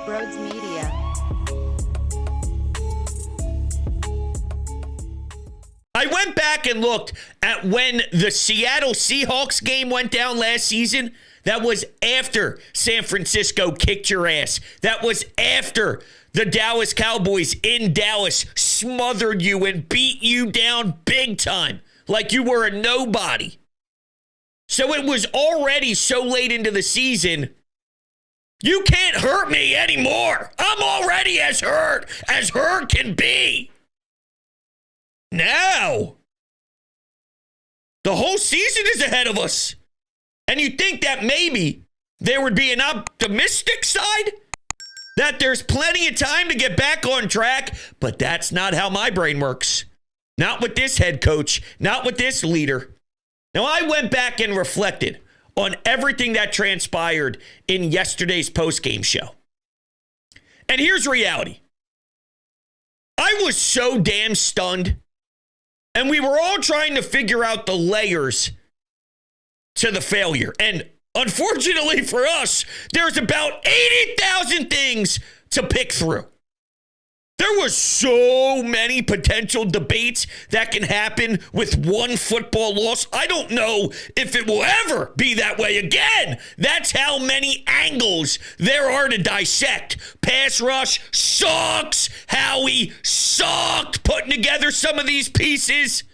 Brodes Media. I went back and looked at when the Seattle Seahawks game went down last season. That was after San Francisco kicked your ass. That was after the Dallas Cowboys in Dallas smothered you and beat you down big time like you were a nobody. So it was already so late into the season, you can't hurt me anymore. I'm already as hurt can be. Now, the whole season is ahead of us. And you think that maybe there would be an optimistic side? That there's plenty of time to get back on track? But that's not how my brain works. Not with this head coach. Not with this leader. Now, I went back and reflected on everything that transpired in yesterday's postgame show. And here's reality. I was so damn stunned. And we were all trying to figure out the layers to the failure. And unfortunately for us, there's about 80,000 things to pick through. There were so many potential debates that can happen with one football loss. I don't know if it will ever be that way again. That's how many angles there are to dissect. Pass rush sucks. Howie sucked putting together some of these pieces.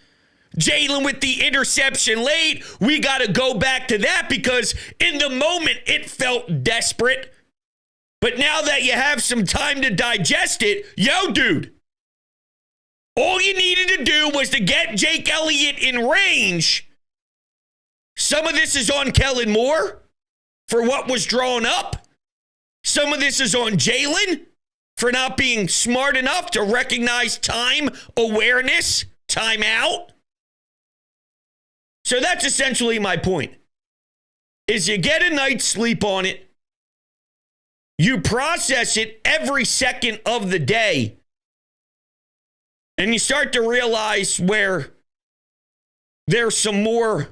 Jalen with the interception late. We got to go back to that because in the moment it felt desperate. But now that you have some time to digest it, yo, dude, all you needed to do was to get Jake Elliott in range. Some of this is on Kellen Moore for what was drawn up. Some of this is on Jalen for not being smart enough to recognize time awareness, time out. So that's essentially my point, is you get a night's sleep on it. You process it every second of the day. And you start to realize where there's some more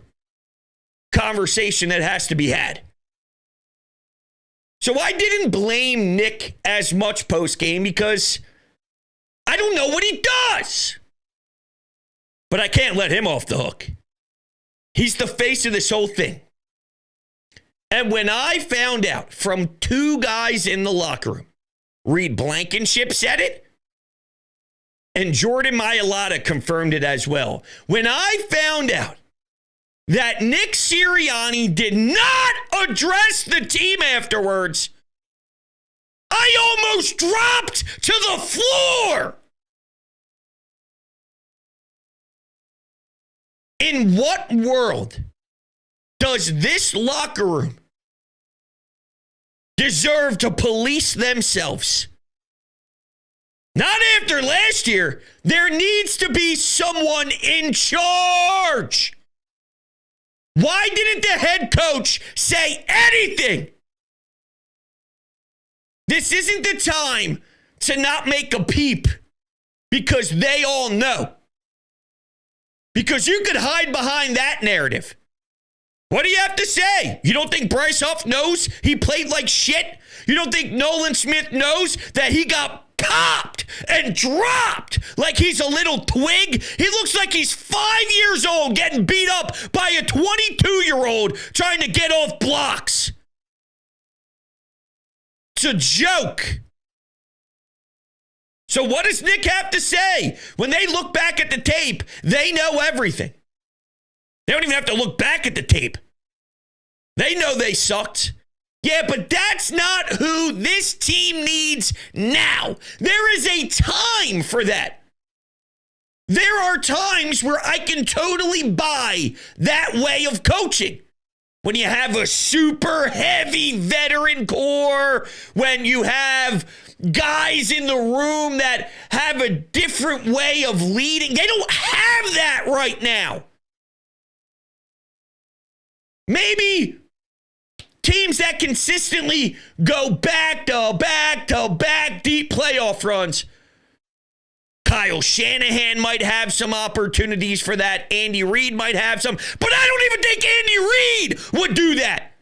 conversation that has to be had. So I didn't blame Nick as much post-game because I don't know what he does. But I can't let him off the hook. He's the face of this whole thing. And when I found out from two guys in the locker room, Reed Blankenship said it, and Jordan Mailata confirmed it as well. When I found out that Nick Sirianni did not address the team afterwards, I almost dropped to the floor. In what world does this locker room deserve to police themselves? Not after last year. There needs to be someone in charge. Why didn't the head coach say anything? This isn't the time to not make a peep because they all know. Because you could hide behind that narrative. What do you have to say? You don't think Bryce Huff knows he played like shit? You don't think Nolan Smith knows that he got popped and dropped like he's a little twig? He looks like he's 5 years old getting beat up by a 22-year-old trying to get off blocks. It's a joke. So what does Nick have to say? When they look back at the tape, they know everything. They don't even have to look back at the tape. They know they sucked. Yeah, but that's not who this team needs now. There is a time for that. There are times where I can totally buy that way of coaching. When you have a super heavy veteran core, when you have guys in the room that have a different way of leading. They don't have that right now. Maybe teams that consistently go back to back deep playoff runs. Kyle Shanahan might have some opportunities for that. Andy Reid might have some. But I don't even think Andy Reid would do that.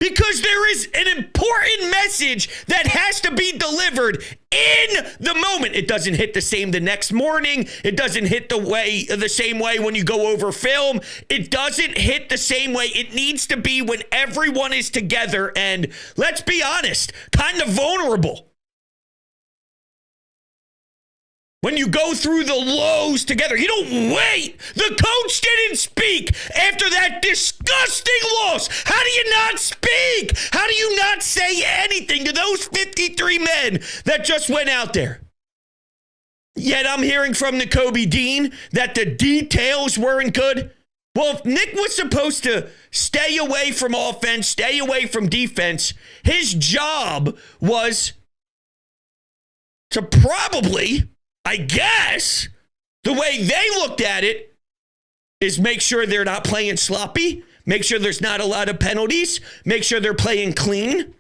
Because there is an important message that has to be delivered in the moment. It doesn't hit the same the next morning. It doesn't hit the same way when you go over film. It doesn't hit the same way. It needs to be when everyone is together and, let's be honest, kind of vulnerable. When you go through the lows together, you don't wait. The coach didn't speak after that disgusting loss. How do you not speak? How do you not say anything to those 53 men that just went out there? Yet I'm hearing from Nakobe Dean that the details weren't good. Well, if Nick was supposed to stay away from offense, stay away from defense, his job was to probably, I guess, the way they looked at it is make sure they're not playing sloppy, make sure there's not a lot of penalties, make sure they're playing clean.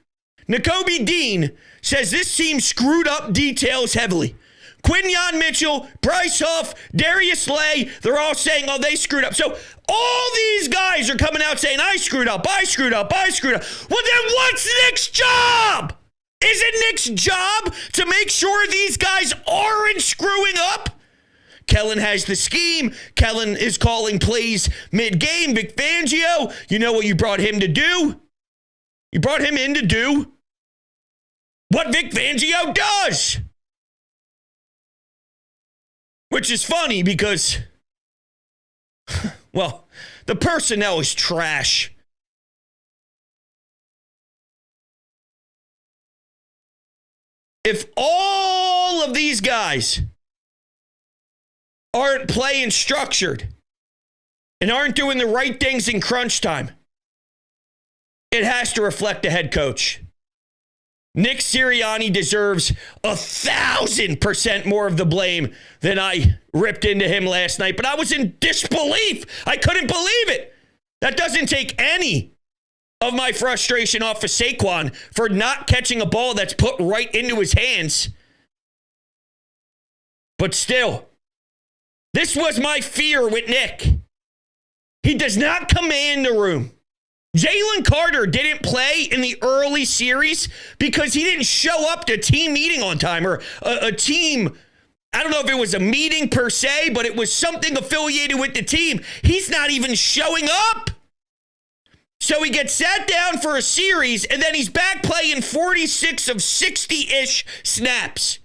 Nakobe Dean says this team screwed up details heavily. Quinyon Mitchell, Bryce Huff, Darius Slay, they're all saying, oh, they screwed up. So all these guys are coming out saying, I screwed up, I screwed up, I screwed up. Well, then what's Nick's job? Is it Nick's job to make sure these guys aren't screwing up? Kellen has the scheme. Kellen is calling plays mid-game. Vic Fangio, you know what you brought him to do? You brought him in to do what Vic Fangio does. Which is funny because, well, the personnel is trash. If all of these guys aren't playing structured and aren't doing the right things in crunch time, it has to reflect the head coach. Nick Sirianni deserves 1,000% more of the blame than I ripped into him last night, but I was in disbelief. I couldn't believe it. That doesn't take any of my frustration off of Saquon for not catching a ball that's put right into his hands. But still, this was my fear with Nick. He does not command the room. Jalen Carter didn't play in the early series because he didn't show up to team meeting on time, or a team, I don't know if it was a meeting per se, but it was something affiliated with the team. He's not even showing up. So he gets sat down for a series, and then he's back playing 46 of 60-ish snaps.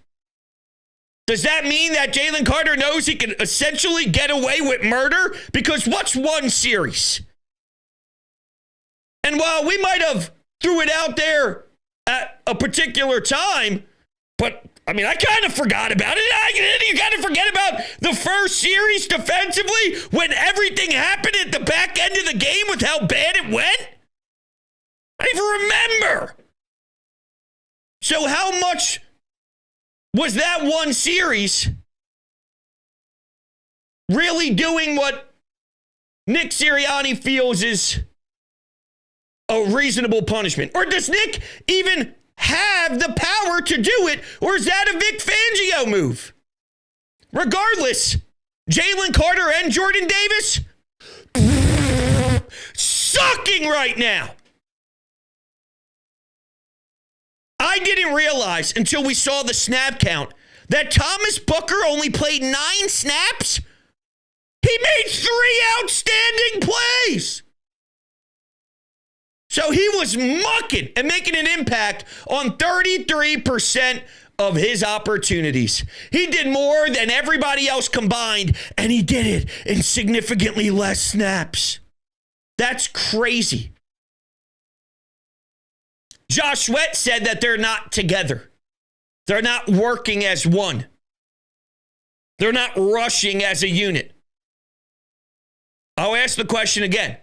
Does that mean that Jalen Carter knows he can essentially get away with murder? Because what's one series? And while we might have threw it out there at a particular time, but I mean, I kind of forgot about it. You kind of forget about the first series defensively when everything happened at the back end of the game with how bad it went. I even remember. So how much was that one series really doing what Nick Sirianni feels is a reasonable punishment? Or does Nick even have the power to do it, or is that a Vic Fangio move? Regardless, Jalen Carter and Jordan Davis sucking right now. I didn't realize until we saw the snap count that Thomas Booker only played 9 snaps. He made 3 outstanding plays. So he was mucking and making an impact on 33% of his opportunities. He did more than everybody else combined, and he did it in significantly less snaps. That's crazy. Josh Sweat said that they're not together. They're not working as one. They're not rushing as a unit. I'll ask the question again.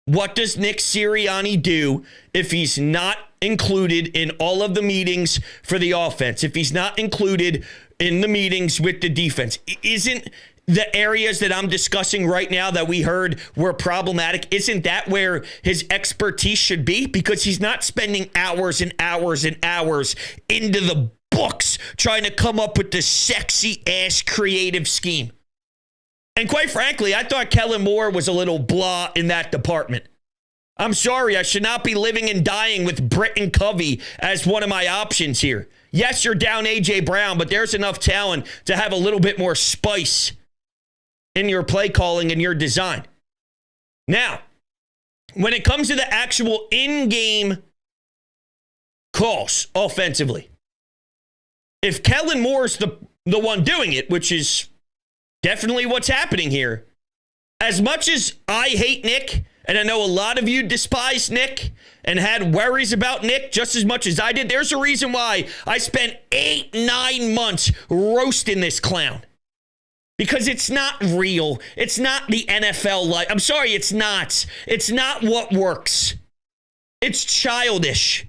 What does Nick Sirianni do if he's not included in all of the meetings for the offense? If he's not included in the meetings with the defense? Isn't the areas that I'm discussing right now that we heard were problematic, isn't that where his expertise should be? Because he's not spending hours and hours and hours into the books trying to come up with this sexy-ass creative scheme. And quite frankly, I thought Kellen Moore was a little blah in that department. I'm sorry, I should not be living and dying with Britton Covey as one of my options here. Yes, you're down A.J. Brown, but there's enough talent to have a little bit more spice in your play calling and your design. Now, when it comes to the actual in-game calls offensively, if Kellen Moore's the one doing it, which is definitely what's happening here, as much as I hate Nick, and I know a lot of you despise Nick and had worries about Nick just as much as I did, there's a reason why I spent 8-9 months roasting this clown. Because it's not real. It's not the NFL life. I'm sorry, it's not. It's not what works. It's childish.